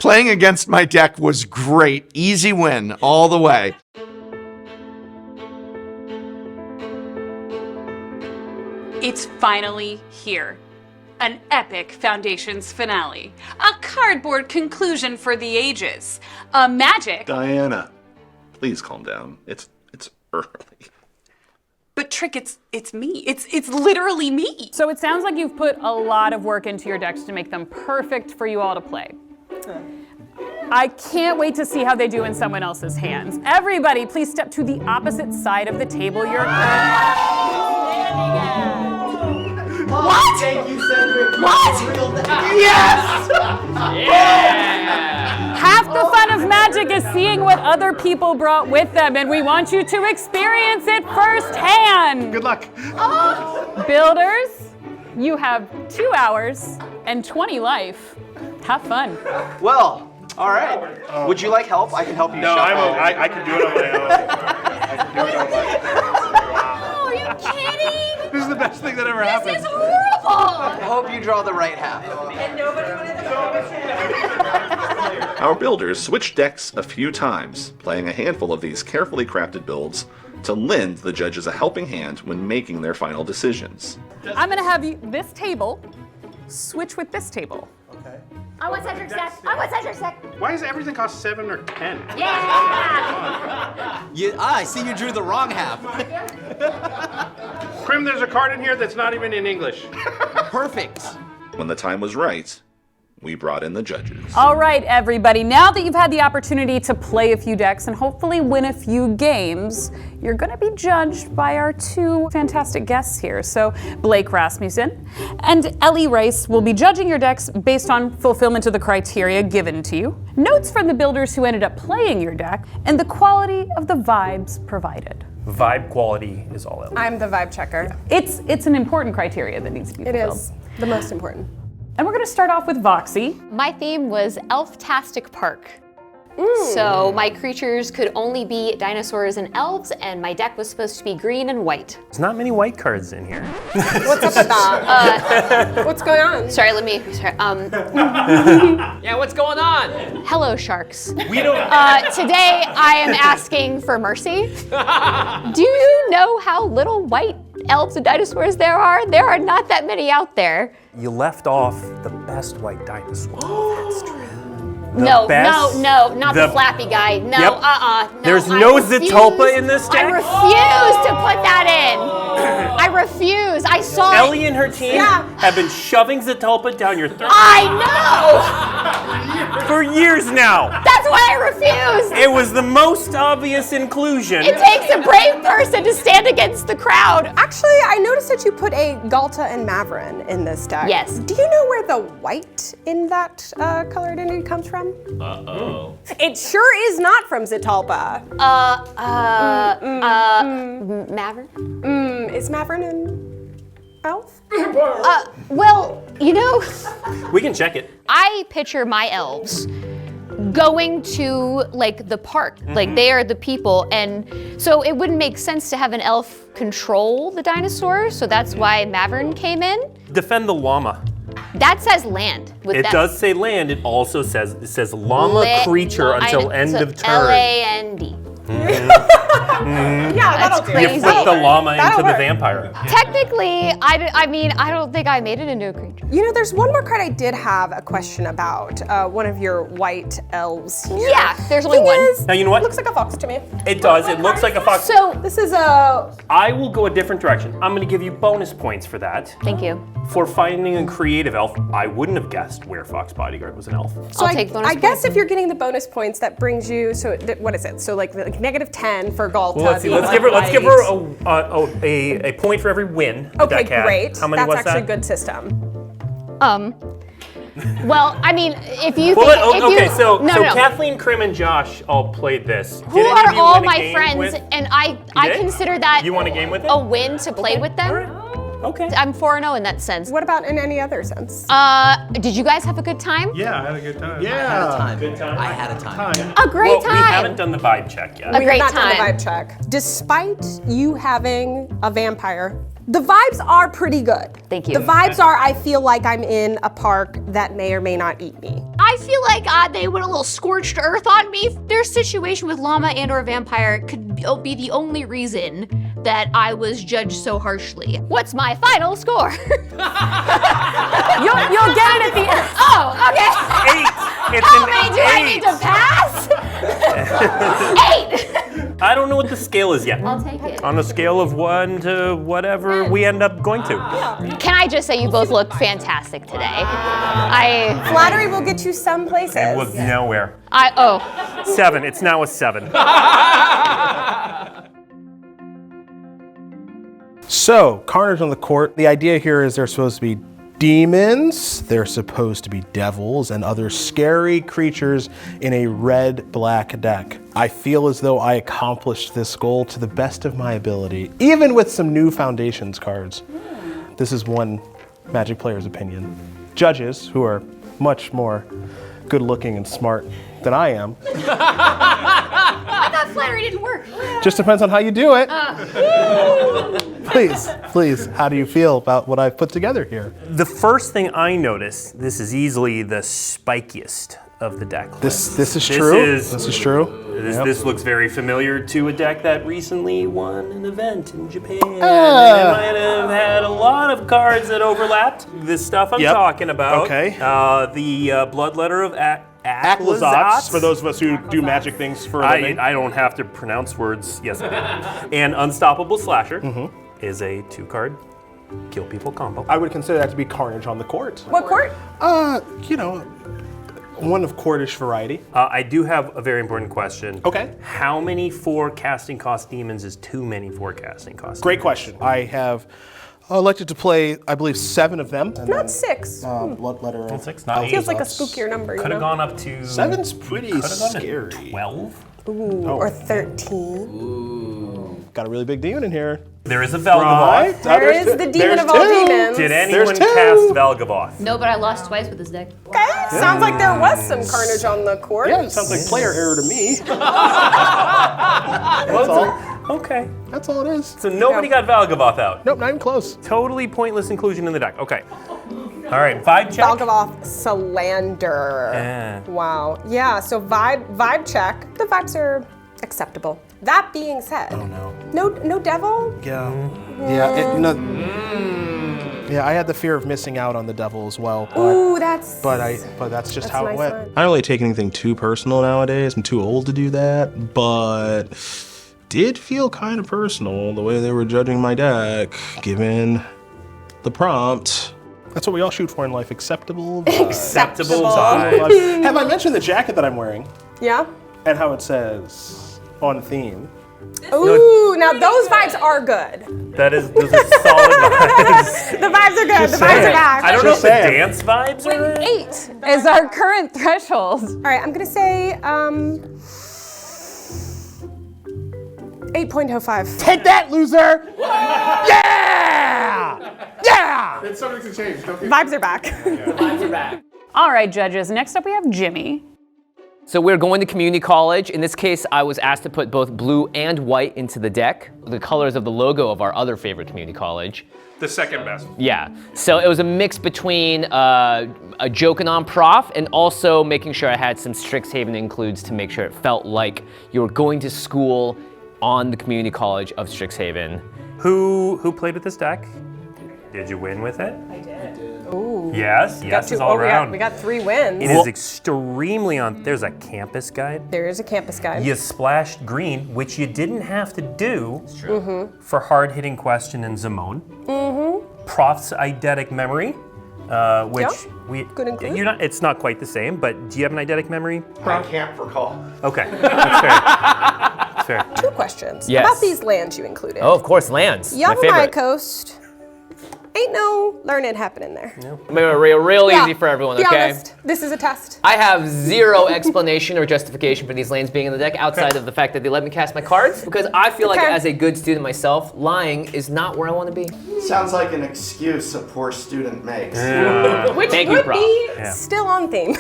Playing against my deck was great. Easy win all the way. It's finally here. An epic Foundations finale. A cardboard conclusion for the ages. A magic... Diana, please calm down. It's early. But Trick, it's me. It's literally me. So it sounds like you've put a lot of work into your decks to make them perfect for you all to play. I can't wait to see how they do in someone else's hands. Everybody, please step to the opposite side of the table you're standing at. What? Thank you, Cedric. What? Yes! Yeah! Half the fun of Magic is seeing what other people brought with them, and we want you to experience it firsthand. Good luck. Builders, you have 2 hours and 20 life. Have fun. Well, all right. Would you like help? I can help you. No, shuffle. I can do it on my own. I can do it on my own. Oh, are you kidding? This is the best thing that ever happened. This is horrible. I hope you draw the right half. And nobody wanted to Our builders switched decks a few times, playing a handful of these carefully crafted builds to lend the judges a helping hand when making their final decisions. I'm gonna have this table switch with this table. I want Cedric's deck. I want Cedric's deck. Why does everything cost 7 or 10? Yeah! I see you drew the wrong half. Krim, there's a card in here that's not even in English. Perfect. When the time was right, we brought in the judges. All right, everybody, now that you've had the opportunity to play a few decks and hopefully win a few games, you're gonna be judged by our 2 fantastic guests here. So Blake Rasmussen and Ellie Rice will be judging your decks based on fulfillment of the criteria given to you, notes from the builders who ended up playing your deck, and the quality of the vibes provided. Vibe quality is all else. I'm the vibe checker. It's an important criteria that needs to be fulfilled. It is the most important. And we're gonna start off with Voxy. My theme was Elf-tastic Park. So my creatures could only be dinosaurs and elves, and my deck was supposed to be green and white. There's not many white cards in here. What's up with that? What's going on? Sorry. Yeah, what's going on? Hello, sharks. We don't. Today I am asking for mercy. Do you know how little white elves and dinosaurs there are? There are not that many out there. You left off the best white dinosaur. That's true. No, best- not the flappy guy. No, Yep. no. There's I no refuse. Zitulpa in this deck? I refuse to put that in. I refuse. I saw Ellie it. and her team have been shoving Zitulpa down your throat I know. for years now. That's why I refuse. It was the most obvious inclusion. It takes a brave person to stand against the crowd. Actually, I noticed that you put a Galta and Maverin in this deck. Yes. Do you know where the white in that color identity comes from? Uh-oh. It sure is not from Zitulpa. Maverick? Is Maverin an elf? Well, you know, We can check it. I picture my elves going to like the park, like they are the people, and so it wouldn't make sense to have an elf control the dinosaurs, so that's why Maverick came in. Defend the llama. That says land. With It that. does say land. It also says llama creature until end of turn. Land. Yeah, that'll do. You crazy. flip the llama into That'll the work. vampire. Technically, I mean, I don't think I made it into a creature. You know, there's one more card I did have a question about. One of your white elves here. Yeah, there's only Thing one. is, Now, you know what? looks like a fox to me. It does. It looks like a fox. So, This is a... I will go a different direction. I'm going to give you bonus points for that. thank you. For finding a creative elf, I wouldn't have guessed where Fox Bodyguard was an elf. So I'll take bonus I guess points. if you're getting the bonus points, that brings you, so what is it? So like negative 10 for Galta. Well, let's see. being Let's give her white. a point for every win. that Okay, deck had. great. How many That's was actually that? a good system. Well, I mean, if you Well, think, if okay, you, so no. Kathleen, Krim, and Josh all played this. Who Did any of are you all win a my game friends, with- and I did? consider that You won a game with it? a win to play with them. All right. Okay. I'm 4-0 in that sense. What about in any other sense? Did you guys have a good time? Yeah, I had a good time. Yeah. Good time. I had a time. A great Well, time. we haven't done the vibe check yet. A We great have not done time. the vibe check. Despite you having a vampire, The vibes are pretty good. Thank you. The vibes are, I feel like I'm in a park that may or may not eat me. I feel like they went a little scorched earth on me. Their situation with llama and or vampire could be the only reason that I was judged so harshly. What's my final score? You'll get it at the end. Oh, okay. 8. It's How an many do I need 8. to pass? 8. I don't know what the scale is yet. I'll take it. On a scale of 1 to whatever we end up going to. Can I just say you both look fantastic today? Flattery will get you some places. It was nowhere. 7. It's now a 7. So, Carnage on the court. The idea here is they're supposed to be demons, they're supposed to be devils, and other scary creatures in a red-black deck. I feel as though I accomplished this goal to the best of my ability, even with some new Foundations cards. This is one Magic player's opinion. Judges, who are much more good-looking and smart than I am. I thought flattery didn't work. Just depends on how you do it. Please, how do you feel about what I've put together here? The first thing I noticed, this is easily the spikiest of the deck. This is true. This is true. This looks very familiar to a deck that recently won an event in Japan. And it might have had a lot of cards that overlapped. This stuff I'm talking about. Okay. The Bloodletter of Aclazotz, for those of us who do magic things for a living. I don't have to pronounce words. Yes, I do. And Unstoppable Slasher is a 2-card kill people combo. I would consider that to be Carnage on the court. What court? One of courtish variety. I do have a very important question. Okay. How many 4 casting cost demons is too many 4 casting cost? Great question. I have elected to play, I believe, 7 of them. Not 6. Bloodletter. Not 6, not 8. Feels like a spookier number, Could have gone up to... 7's pretty could have gone scary. to 12? Or 13. Got a really big demon in here. There is a Velgavoth. There is the demon of all demons. Did anyone There's 2. cast Velgavoth? No, but I lost twice with this deck. Okay, sounds like there was some carnage on the court. Yeah, it sounds like player error to me. That's all. Okay. That's all it is. So nobody got Velgavoth out. Nope, not even close. Totally pointless inclusion in the deck. Okay. All right, vibe check. Velgavoth Salander. Wow. Yeah, so vibe check. The vibes are acceptable. That being said, no devil? Yeah. Yeah, I had the fear of missing out on the devil as well. Ooh, but that's just how it nice went. one. I don't really take anything too personal nowadays. I'm too old to do that, but did feel kind of personal the way they were judging my deck, given the prompt. That's what we all shoot for in life, acceptable vibes. Acceptable vibes. Have I mentioned the jacket that I'm wearing Yeah? and how it says on theme? Ooh, now those vibes are good. Those are solid vibes. The vibes are good. The vibes are back. I don't know if Just the saying. dance vibes are... 8 is our current threshold. All right, I'm gonna say 8.05. Take that, loser! Yeah! Yeah! It's subject to change. Vibes are back. All right, judges. Next up, we have Jimmy. So we're going to community college. In this case, I was asked to put both blue and white into the deck, the colors of the logo of our other favorite community college. The second best. Yeah, so it was a mix between a joking on prof and also making sure I had some Strixhaven includes to make sure it felt like you were going to school on the community college of Strixhaven. Who played with this deck? Did you win with it? I did. Ooh. Yes is all around. We got 3 wins. It is extremely on. There's a campus guide. There is a campus guide. You splashed green, which you didn't have to do for hard-hitting question and Zimone. Prof's eidetic memory, which Good include. you're not. It's not quite the same, but do you have an eidetic memory? I can't recall. Okay, that's fair. That's fair. 2 questions Yes. about these lands you included. Oh, of course, lands. Young my favorite. Coast. Ain't no learning happening there. Real easy for everyone, Be okay? honest. This is a test. I have zero explanation or justification for these lands being in the deck outside of the fact that they let me cast my cards because I feel like Okay. as a good student myself, lying is not where I want to be. Sounds like an excuse a poor student makes. Which Thank you, would Prof. be Yeah. still on theme.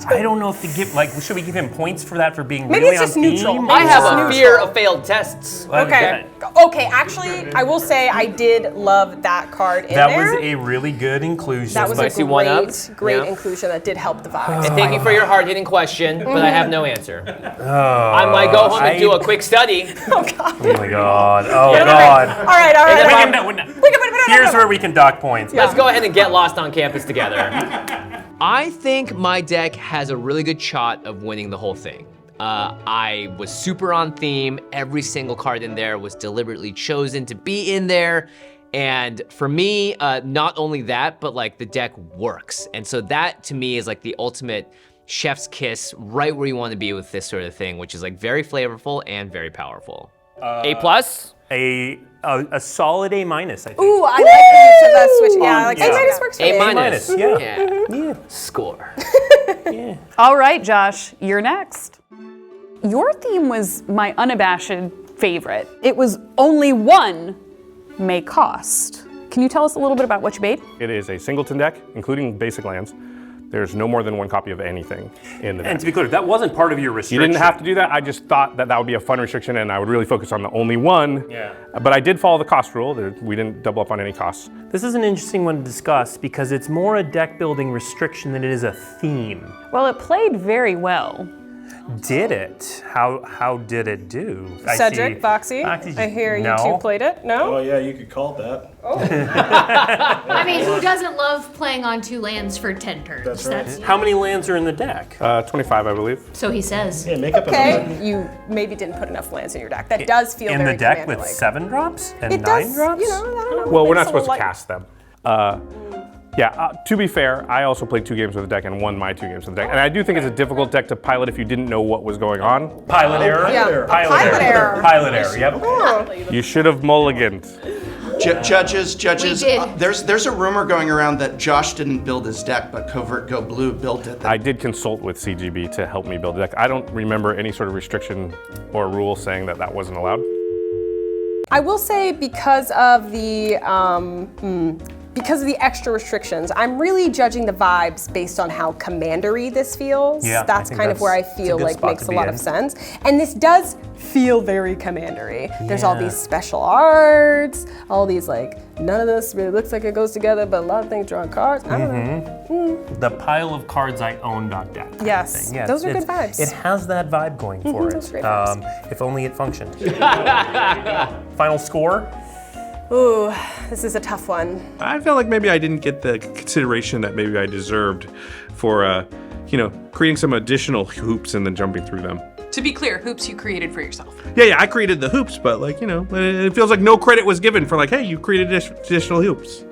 I don't know if to give, should we give him points for that for being Maybe really it's just on neutral. theme? Maybe I it's have just a neutral. fear of failed tests. Okay. Okay, actually, I will say I did love that card in That there. was a really good inclusion. That was Spicy a one-up. great Yeah. inclusion that did help the vibes. And thank you for your hard-hitting question, but I have no answer. Oh, I might go home and do a quick study. Oh God. Oh my God. Oh All God. right. And then Bring him down. Here's where we can dock points. Let's go ahead and get lost on campus together. I think my deck has a really good shot of winning the whole thing. I was super on theme. Every single card in there was deliberately chosen to be in there. And for me, not only that, but like the deck works. And so that to me is like the ultimate chef's kiss, right where you want to be with this sort of thing, which is like very flavorful and very powerful. A+? A solid A-, I think. Ooh, I like the use of that switch. Yeah, I like A- works for me. A-, yeah. Yeah. Score. All right, Josh, you're next. Your theme was my unabashed favorite. It was only one may cost. Can you tell us a little bit about what you made? It is a singleton deck, including basic lands. There's no more than one copy of anything in the deck. And to be clear, that wasn't part of your restriction. You didn't have to do that. I just thought that would be a fun restriction and I would really focus on the only one. Yeah. But I did follow the cost rule. We didn't double up on any costs. This is an interesting one to discuss because it's more a deck building restriction than it is a theme. Well, it played very well. Did it? How did it do? Cedric, Voxy, I hear you two played it. No? Oh yeah, you could call it that. I mean, who doesn't love playing on 2 lands for 10 turns? That's right. How many lands are in the deck? 25, I believe. So he says. Yeah, make up a Okay, number. you maybe didn't put enough lands in your deck. That does feel in very the deck with Commander-like. 7 drops and It 9 does, drops? you know, I don't know. Well, we're Maybe not supposed to someone cast them. To be fair, I also played 2 games with the deck and won my 2 games with the deck. And I do think it's a difficult deck to pilot if you didn't know what was going on. Pilot error? Yeah, Pilot error. Pilot error, yep. You should have mulliganed. Judges, We did. there's a rumor going around that Josh didn't build his deck, but Covert Go Blue built it. I did consult with CGB to help me build a deck. I don't remember any sort of restriction or rule saying that wasn't allowed. I will say because of the extra restrictions, I'm really judging the vibes based on how commandery this feels. Yeah, I that's think kind of where I that's a feel good like spot makes to a be lot in. of sense. And this does feel very commandery. There's all Yeah. these special arts, all these like, none of this really looks like it goes together, but a lot of things draw cards. I don't know. The pile of cards I own deck. kind of Yes, thing. Yeah, those are it's- good vibes. It has that vibe going for those are it. great vibes. If only it functioned. Final score? Ooh, this is a tough one. I felt like maybe I didn't get the consideration that maybe I deserved for, creating some additional hoops and then jumping through them. To be clear, hoops you created for yourself. Yeah, I created the hoops, but it feels like no credit was given for hey, you created additional hoops.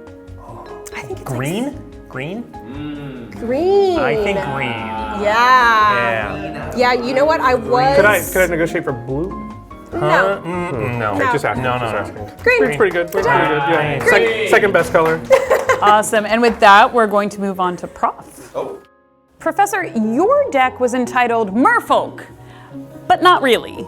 I think it's Green? Green? green. I think green. Yeah. Yeah, you know what? I was. Could I negotiate for blue? No. No. Okay, just asking. No. Green. Green's pretty good. Green's pretty good. Yeah. Nice. Second best color. Awesome. And with that, we're going to move on to Prof. Professor, your deck was entitled Merfolk, but not really.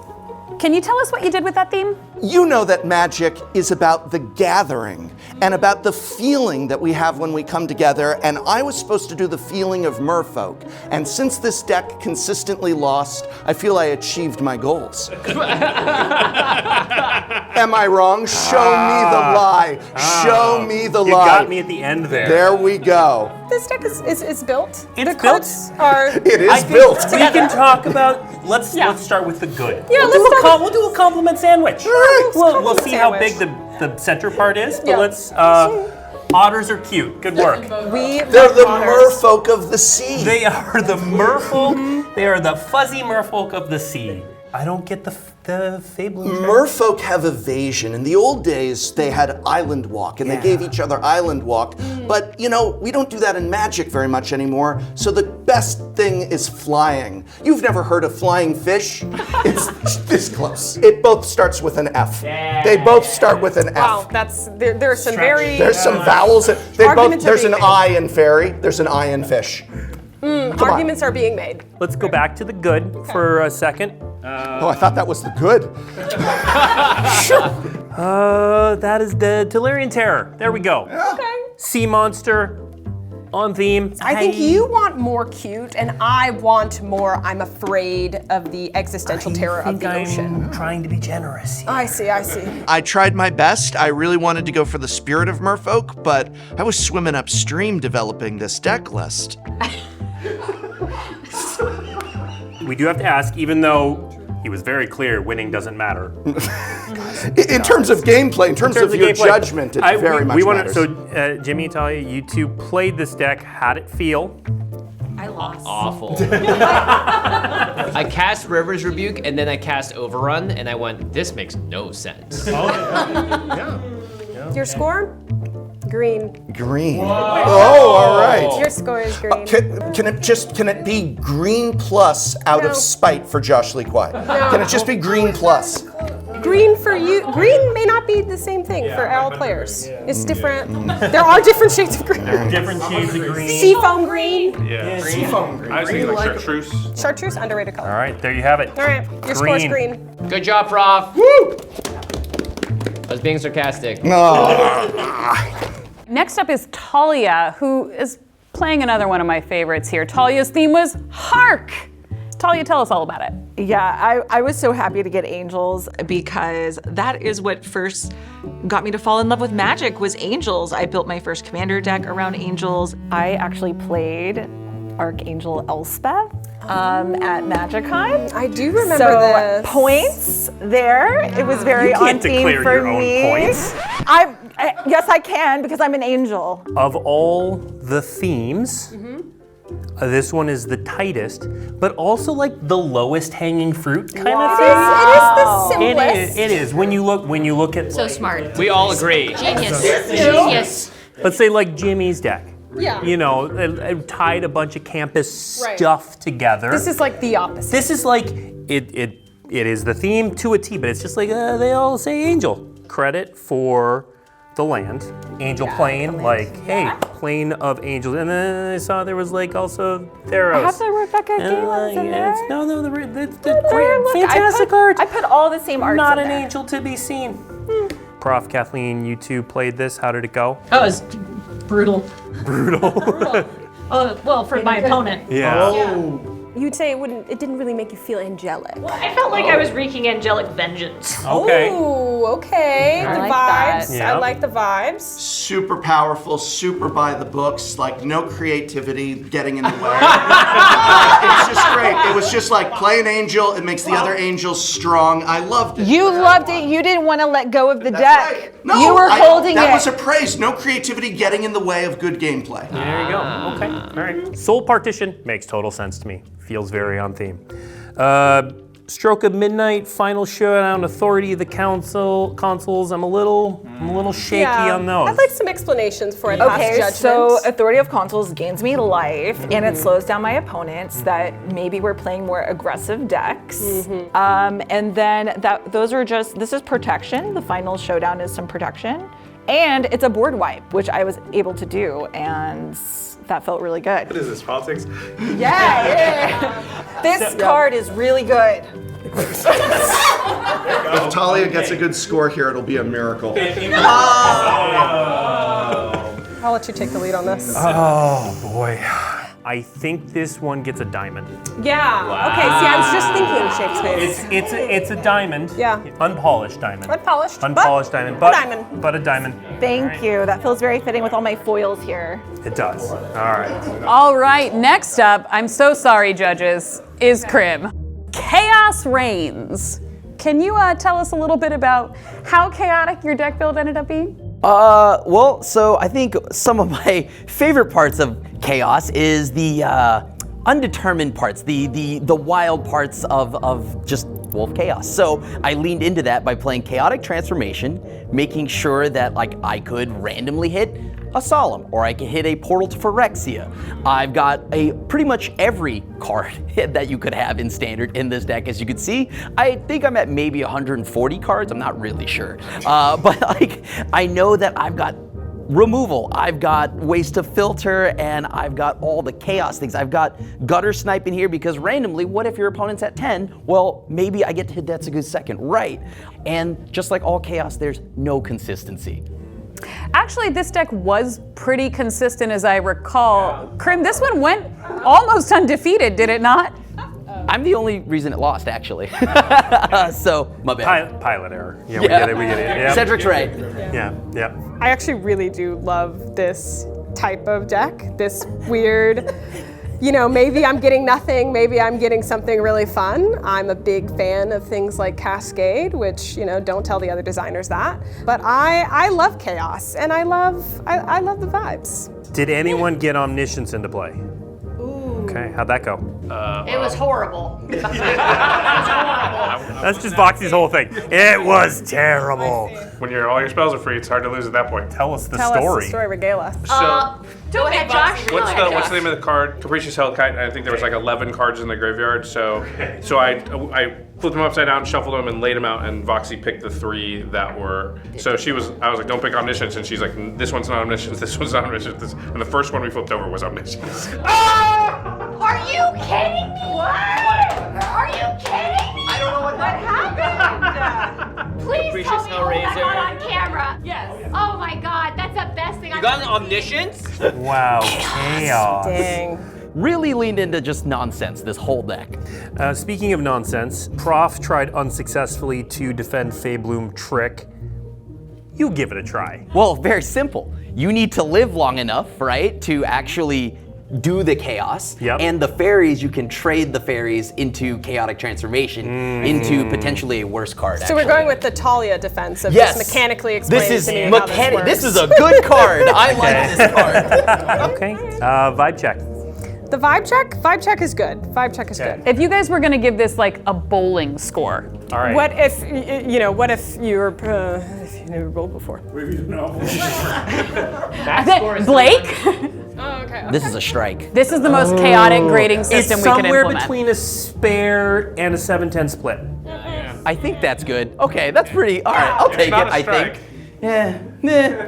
Can you tell us what you did with that theme? You know that magic is about the gathering and about the feeling that we have when we come together, and I was supposed to do the feeling of merfolk. And since this deck consistently lost, I feel I achieved my goals. Am I wrong? Show me the lie. Show me the You lie. got me at the end there. There we go. This deck is built. It's the cards are. It is I think built. we can talk about. Let's start with the good. Yeah, We'll do a compliment sandwich. right, We'll compliment see how sandwich. big the center part is, but Yeah. let's. Otters are cute. Good work. They're the merfolk of the sea. They are the merfolk. They are the fuzzy merfolk of the sea. I don't get the fabling. Merfolk have evasion. In the old days, they had island walk, and they gave each other island walk. But, we don't do that in magic very much anymore, so the best thing is flying. You've never heard of flying fish? It's this close. It both starts with an F. They both start with an F. Wow, there's some very. There's some vowels. Arguments are There's an being I in fairy. There's an I in fish. Arguments are being made. Let's go back to the good for a second. Oh, I thought that was the good. That is the Telerian Terror. There we go. Okay. Sea monster. On theme. I think you want more cute, and I want more I'm afraid of the existential terror of the ocean. I'm trying to be generous here. I see. I tried my best. I really wanted to go for the spirit of merfolk, but I was swimming upstream developing this deck list. We do have to ask, even though he was very clear, winning doesn't matter. In terms of gameplay, in terms of your gameplay, judgment, it very much matters. So, Jimmy and Talia, you two played this deck. How'd it feel? I lost. Awful. I cast River's Rebuke and then I cast Overrun and I went, this makes no sense. Your score? Green. Green. Oh, all right. Your score is green. Can it be green plus out of spite for Josh Lee Kwai? Can it just be green plus? Green for you. Green may not be the same thing for all players. It's different. There are different shades of green. Different shades of green. Seafoam green. Yeah. Seafoam green. I was thinking like chartreuse. Chartreuse, underrated color. All right, there you have it. All right, your score is green. Good job, Prof. Woo! I was being sarcastic. Next up is Talia, who is playing another one of my favorites here. Talia's theme was Hark! Talia, tell us all about it. Yeah, I was so happy to get angels because that is what first got me to fall in love with Magic was angels. I built my first commander deck around angels. I actually played Archangel Elspeth at MagicCon. I do remember so this. Points there. It was very on theme declare for your own me. points. Yes, I can because I'm an angel. Of all the themes, this one is the tightest, but also like the lowest hanging fruit kind of thing. It is the simplest. It is. When you look at So smart. We all agree. Genius. Genius. let's say like Jimmy's deck. Yeah. You know, it tied a bunch of campus stuff together. This is like the opposite. This is like it is the theme to a T, but it's just like they all say angel. Credit for the land, angel plane, like hey, plane of angels, and then I saw there was like also Theros. I have the Rebecca Galen's in there. No, the Look, great, fantastic art. I put all the same arts Not in an there. angel to be seen. Prof. Kathleen, you two played this. How did it go? That was brutal. Brutal. Well, for my opponent. Yeah. You'd say it didn't really make you feel angelic. Well, I felt like I was wreaking angelic vengeance. Okay. Ooh, okay. I The like vibes. that. Yeah. I like the vibes. Super powerful, super by the books, like no creativity getting in the way. It's just great. It was just like play an angel, it makes the other angels strong. I loved it. You loved it. You didn't want to let go of the That's deck. right. No, you were holding that it. was a praise. No creativity getting in the way of good gameplay. There you go. Okay. All right. Soul Partition makes total sense to me. Feels very on theme. Stroke of Midnight, Final Showdown, Authority of the Consuls. I'm a little shaky on those. I'd like some explanations for it. Past Okay, judgment. so Authority of Consuls gains me life, and it slows down my opponents that maybe we're playing more aggressive decks. And then this is protection. The Final Showdown is some protection. And it's a board wipe, which I was able to do, and that felt really good. What is this, politics? Yeah. This card is really good. If Talia gets a good score here, it'll be a miracle. I'll let you take the lead on this. Oh boy. I think this one gets a diamond. Yeah. Okay. See, I was just thinking Shakespeare. It's a diamond. Yeah. Unpolished diamond. Unpolished. Diamond. But a diamond. Thank you. That feels very fitting with all my foils here. It does. All right. All right, next up, I'm so sorry, judges, is Krim. Chaos Reigns. Can you tell us a little bit about how chaotic your deck build ended up being? Well, so I think some of my favorite parts of Chaos is the undetermined parts, the wild parts of just Wolf Chaos. So I leaned into that by playing Chaotic Transformation, making sure that like I could randomly hit a Solemn, or I could hit a Portal to Phyrexia. I've got pretty much every card that you could have in Standard in this deck, as you can see. I think I'm at maybe 140 cards, I'm not really sure. But like, I know that I've got removal, I've got ways to filter, and I've got all the chaos things. I've got gutter snipe in here because randomly, what if your opponent's at 10? Well, maybe I get to hit That's a Good Second, right? And just like all chaos, there's no consistency. Actually, this deck was pretty consistent as I recall. Krim, this one went almost undefeated, did it not? I'm the only reason it lost, actually. So, my bad. Pilot error. Yeah, we get it. Yep. Cedric's right. Yeah. I actually really do love this type of deck. This weird, maybe I'm getting nothing, maybe I'm getting something really fun. I'm a big fan of things like Cascade, which, don't tell the other designers that. But I love chaos, and I love the vibes. Did anyone get Omniscience into play? Okay, how'd that go? It was horrible. That's just Voxy's whole thing. It was terrible. When all your spells are free, it's hard to lose at that point. Tell us the Tell story. us the story, regale us. Go ahead, Josh. What's the name of the card? Capricious Hellkite. I think there was like 11 cards in the graveyard. So I flipped them upside down, shuffled them, and laid them out. And Voxy picked the 3 that were. So I was like, don't pick Omniscience, and she's like, this one's not Omniscience. This one's not Omniscience. And the first one we flipped over was Omniscience. Are you kidding me? What? Are you kidding me? I don't know what happened. Please Capricious tell me Hellraiser. not on camera. Yes. Oh my God, that's the best thing I've You got an ever seen. Omniscience? Wow, chaos. Dang. Really leaned into just nonsense, this whole deck. Speaking of nonsense, Prof tried unsuccessfully to defend Feybloom Trick. You give it a try. Well, very simple. You need to live long enough, right, to actually do the chaos. Yep. And the fairies, you can trade the fairies into chaotic transformation into potentially a worse card. So we're going with the Talia defense of Yes. just mechanically explaining This is to me how this works. This is a good card. I like this card. Okay, vibe check. The vibe check is good. Vibe check is good. If you guys were gonna give this like a bowling score, All right. What if you've never rolled before? Blake, Oh, okay. This is a strike. this is the most chaotic grading system It's we can somewhere implement. between a spare and a 7-10 split. I think that's good. Okay, that's pretty. All right, I'll take it. not a I strike. think. Yeah. They're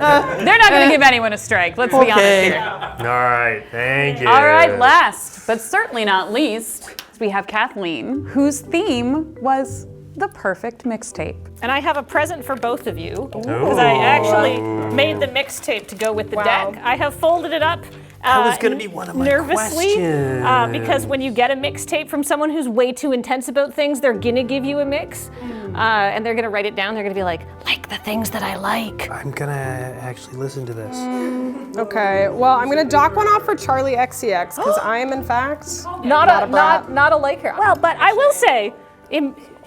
not gonna give anyone a strike. Let's be honest Okay. here. All right, thank you. All right, last but certainly not least, we have Kathleen, whose theme was the perfect mixtape. And I have a present for both of you because I actually made the mixtape to go with the deck. I have folded it up. That was gonna be one of my nervously, questions. because when you get a mixtape from someone who's way too intense about things, they're gonna give you a mix, and they're gonna write it down. They're gonna be like the things that I like. I'm gonna actually listen to this. Okay. Well, I'm gonna dock one off for Charlie XCX because I am in fact Not a brat. not a liker. Well, but I will say,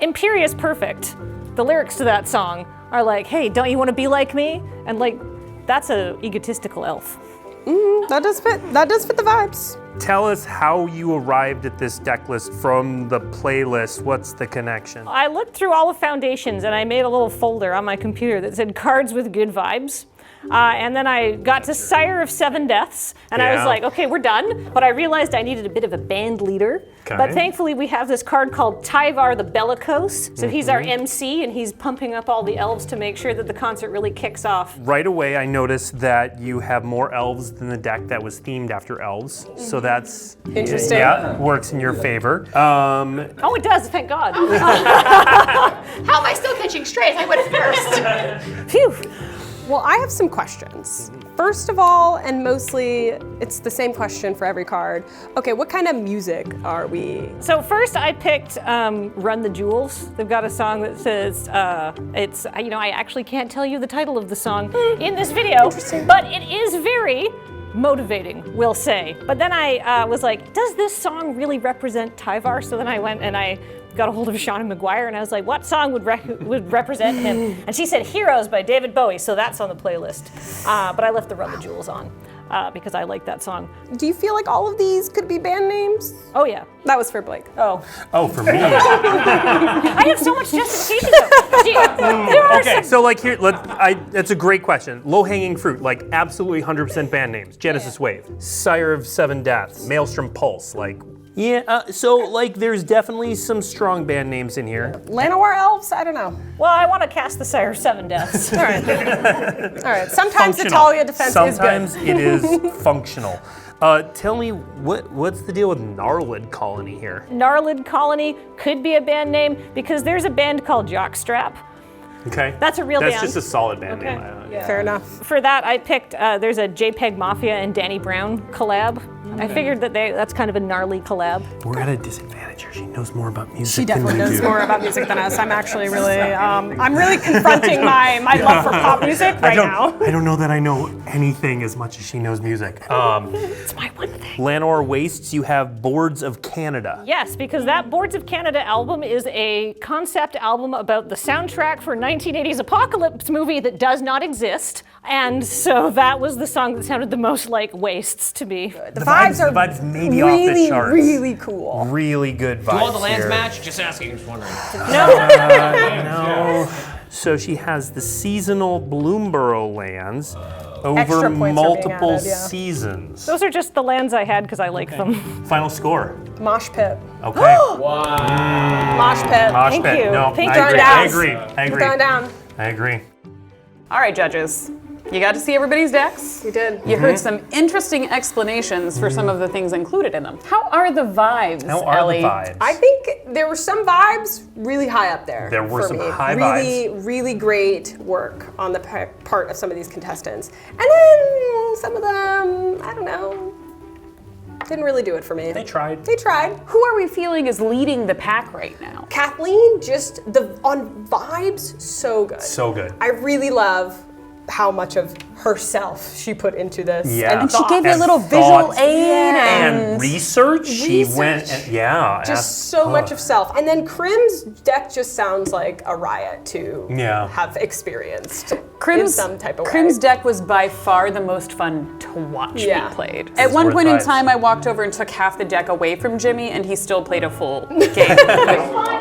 Imperious Perfect. The lyrics to that song are like, "Hey, don't you want to be like me?" And that's a egotistical elf. That does fit. That does fit the vibes. Tell us how you arrived at this deck list from the playlist. What's the connection? I looked through all the foundations and I made a little folder on my computer that said cards with good vibes. And then I got to Sire of Seven Deaths, and I was like, okay, we're done. But I realized I needed a bit of a band leader. Okay. But thankfully, we have this card called Tyvar the Bellicose. So he's our MC, and he's pumping up all the elves to make sure that the concert really kicks off. Right away, I noticed that you have more elves than the deck that was themed after elves. So that's Interesting. Yeah, works in your favor. Oh, it does, thank God. How am I still catching strays? I went first. Phew. Well, I have some questions. First of all, and mostly, it's the same question for every card. Okay, what kind of music are we? So first I picked Run the Jewels. They've got a song that says, I actually can't tell you the title of the song in this video, but it is very motivating, we'll say. But then I was like, does this song really represent Tyvar? So then I went and I got a hold of Shauna McGuire and I was like, what song would represent him? And she said Heroes by David Bowie, so that's on the playlist. But I left the Run the Jewels on because I like that song. Do you feel like all of these could be band names? Oh yeah. That was for Blake. Oh, for me. I have so much justification though. Okay, so here, that's a great question. Low-hanging fruit, absolutely 100% band names. Genesis Wave, Sire of Seven Deaths, Maelstrom Pulse, there's definitely some strong band names in here. Llanowar Elves? I don't know. Well, I want to cast the Sire of Seven Deaths. All right. All right. Sometimes the Functional. Talia defense Sometimes is good. it is functional. Tell me, what's the deal with Gnarlid Colony here? Gnarlid Colony could be a band name because there's a band called Jockstrap. Okay. That's a real That's band. just a solid band Okay. name. Fair enough. For that, I picked, there's a JPEG Mafia and Danny Brown collab. I figured that that's kind of a gnarly collab. We're at a disadvantage here. She knows more about music She than definitely we knows do. more about music than us. I'm actually really, I'm really confronting my love for pop music right now. I don't know that I know anything as much as she knows music. It's my one thing. Lanor Wastes, you have Boards of Canada. Yes, because that Boards of Canada album is a concept album about the soundtrack for 1980s apocalypse movie that does not exist. And so that was the song that sounded the most like Wastes to me. The vibes are the vibes may be really, off the charts. really cool. Really good vibes. Do all the lands here. match? Just asking, just wondering. No. So she has the seasonal Bloomborough lands over Extra points are being multiple added, yeah. seasons. Those are just the lands I had because I like them. Final score. Mosh pit. Okay. Mosh pit. Mosh Thank pit. you. No, Thank I you. agree. I agree. Going down. I agree. All right, judges. You got to see everybody's decks. We did. You heard some interesting explanations for some of the things included in them. How are the vibes, How are Ellie? the vibes? I think there were some vibes really high up there. There were for some me. high really, really great work on the part of some of these contestants. And then some of them, I don't know, didn't really do it for me. They tried. They tried. Who are we feeling is leading the pack right now? Kathleen, just on vibes, so good. So good. I really love how much of herself she put into this. Yeah. And she thought. gave you a And little visual thoughts. aid And research. She Research. went and Just asked- so much of self. And then Krim's deck just sounds like a riot to Yeah. have experienced in Krim's, some type of way. Krim's deck was by far the most fun to watch Yeah. be played. At one worth point in vibes. time, I walked over and took half the deck away from Jimmy, and he still played a full game.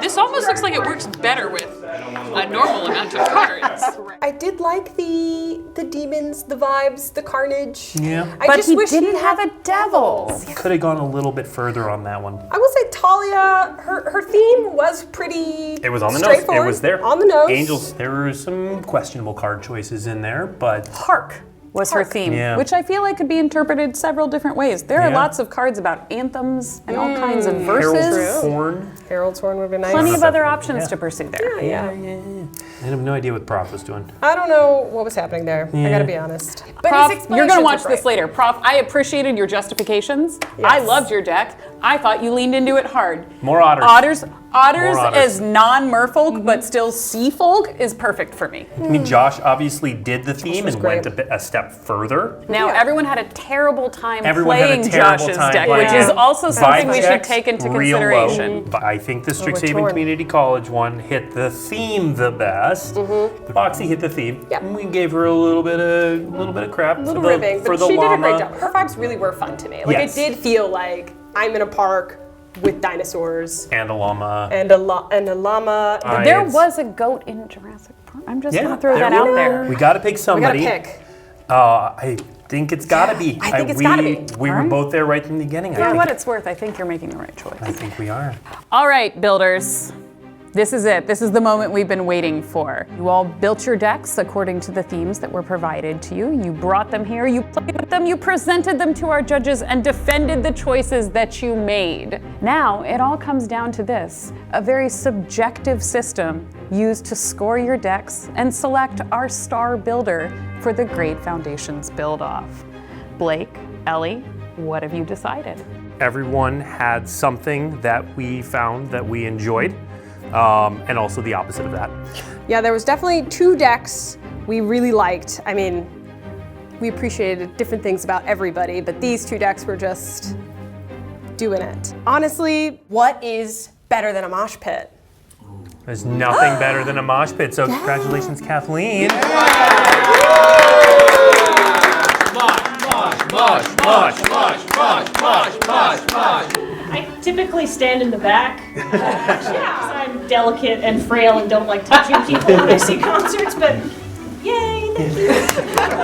This almost looks like it works better with a normal amount of cards. I did like the demons, the vibes, the carnage. Yeah. I But just he wish didn't had have a devil. Could have gone a little bit further on that one. I will say Talia, her theme was pretty It was on the nose. It straightforward, was there. On the nose. Angels, there were some questionable card choices in there, but Hark was her theme, Yeah. which I feel like could be interpreted several different ways. There are Yeah. lots of cards about anthems and all kinds of verses. Harold's Horn. Harold's Horn would be nice. Plenty of other options to pursue there. Yeah. I have no idea what Prof was doing. I don't know what was happening there. I gotta be honest. But Prof, his you're gonna watch explanations this later. Prof, I appreciated your justifications. I loved your deck. I thought you leaned into it hard. More otters. Otters More otters. as non-merfolk but still sea folk is perfect for me. I mean, Josh obviously did the theme was and went great. a step further. Now everyone had a terrible time Everyone had a playing terrible Josh's time deck, playing which it. is also something Vibe we should checks, take into real consideration. low. I think the we're Strixhaven torn. Community College one hit the theme the best. Voxy hit the theme. Yep. And we gave her a little bit of crap little for the, ribbing, for but the she llama. did a great job. Her vibes really were fun to me. Like Yes. it did feel like I'm in a park with dinosaurs And a llama. and a llama. There It's- was a goat in Jurassic Park. I'm just Yeah, gonna throw there that out were. there. We gotta pick We somebody. gotta pick. I think it's gotta be. I think it's gotta be. We were Alright. both there right from the beginning. For I what think, it's worth, I think you're making the right choice. I think we are. All right, builders. This is it. This is the moment we've been waiting for. You all built your decks according to the themes that were provided to you. You brought them here, you played with them, you presented them to our judges, and defended the choices that you made. Now, it all comes down to this, a very subjective system used to score your decks and select our star builder for the Great Foundations build-off. Blake, Ellie, what have you decided? Everyone had something that we found that we enjoyed, and also the opposite of that. Yeah, there was definitely two decks we really liked. I mean, we appreciated different things about everybody, but these two decks were just doing it. Honestly, what is better than a mosh pit? There's nothing better than a mosh pit, so congratulations, Kathleen. I typically stand in the back. Because I'm delicate and frail and don't like touching people when I see concerts, but yay, thank you.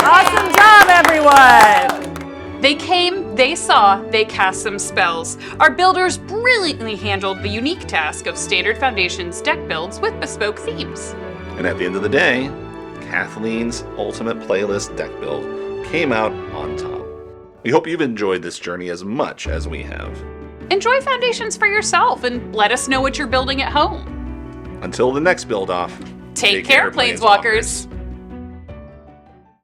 Awesome job, everyone! They came, they saw, they cast some spells. Our builders brilliantly handled the unique task of Standard Foundation's deck builds with bespoke themes. And at the end of the day, Kathleen's ultimate playlist deck build came out on top. We hope you've enjoyed this journey as much as we have. Enjoy Foundations for yourself and let us know what you're building at home. Until the next build off, Take care, Planeswalkers.